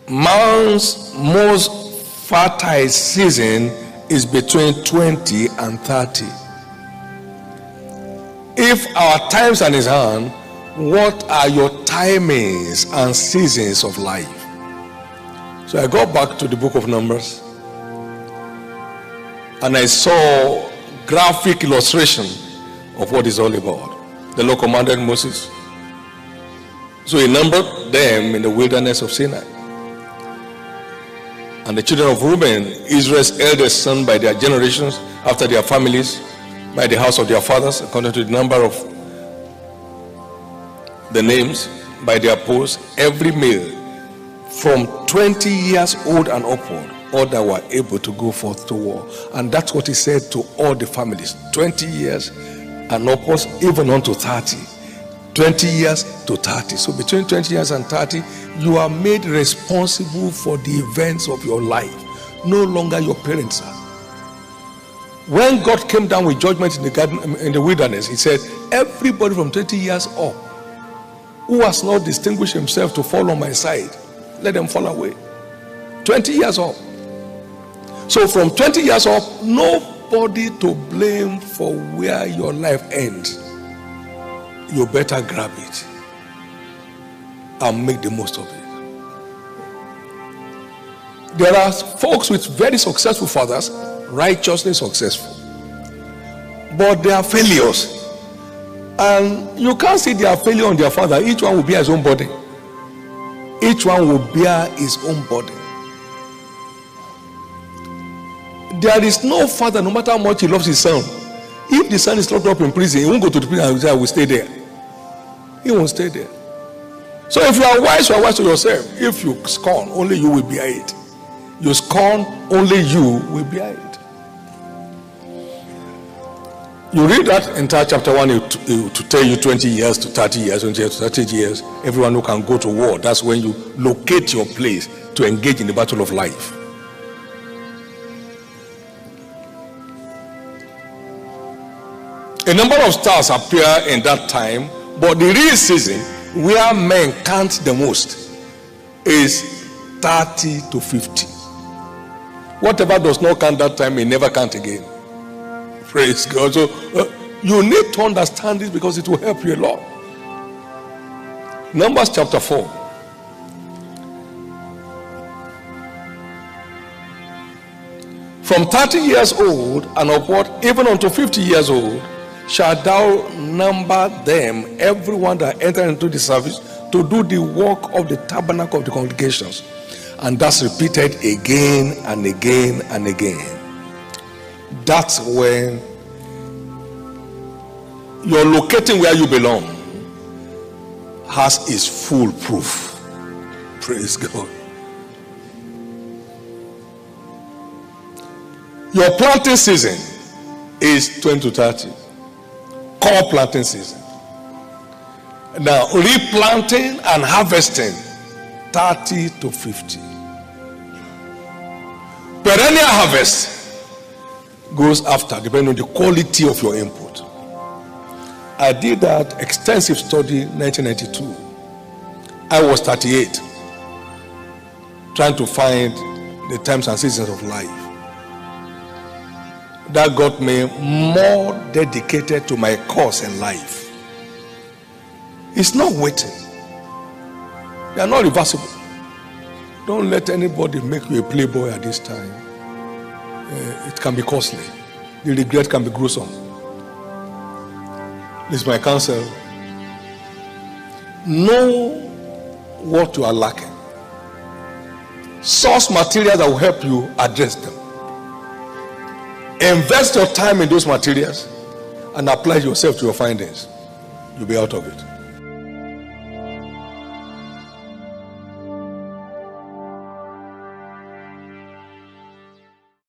man's most fertile season is between 20 and 30. If our times are in his hand, what are your timings and seasons of life? So I got back to the book of Numbers, and I saw graphic illustration of what it's all about. The Lord commanded Moses, so he numbered them in the wilderness of Sinai. And the children of Reuben, Israel's eldest son by their generations, after their families, by the house of their fathers, according to the number of the names, by their posts, every male from 20 years old and upward, all that were able to go forth to war. And that's what he said to all the families, 20 years and upwards, even on to 30. 20 years to 30. So between 20 years and 30, you are made responsible for the events of your life. No longer your parents are. When God came down with judgment in the garden, in the wilderness, he said, everybody from 20 years up who has not distinguished himself to fall on my side, let them fall away. 20 years up. So from 20 years up, nobody to blame for where your life ends. You better grab it and make the most of it. There are folks with very successful fathers, righteously successful, but they are failures, and you can't see their failure on their father. Each one will bear his own body. Each one will bear his own body. There is no father, no matter how much he loves his son, if the son is locked up in prison, he won't go to the prison and say, I will stay there. He won't stay there. So if you are wise to yourself. If you scorn, only you will bear it. You scorn, only you will bear it. You read that entire chapter 1 to tell you 20 years to 30 years, 20 years to 30 years, everyone who can go to war. That's when you locate your place to engage in the battle of life. A number of stars appear in that time, but the real season where men count the most is 30 to 50. Whatever does not count that time may never count again. Praise God. So you need to understand this because it will help you a lot. Numbers chapter 4. From 30 years old and upward, even unto 50 years old, shalt thou number them, everyone that entered into the service, to do the work of the tabernacle of the congregations. And that's repeated again and again and again. That's when you're locating where you belong has its full proof. Praise God. Your planting season is 20 to 30. Core planting season. Now replanting and harvesting 30 to 50. Perennial harvest goes after, depending on the quality of your input. I did that extensive study in 1992. I was 38, trying to find the times and seasons of life. That got me more dedicated to my cause in life. It's not waiting. They are not reversible. Don't let anybody make you a playboy at this time. It can be costly. The regret can be gruesome. This is my counsel. Know what you are lacking. Source materials that will help you address them. Invest your time in those materials and apply yourself to your findings. You'll be out of it.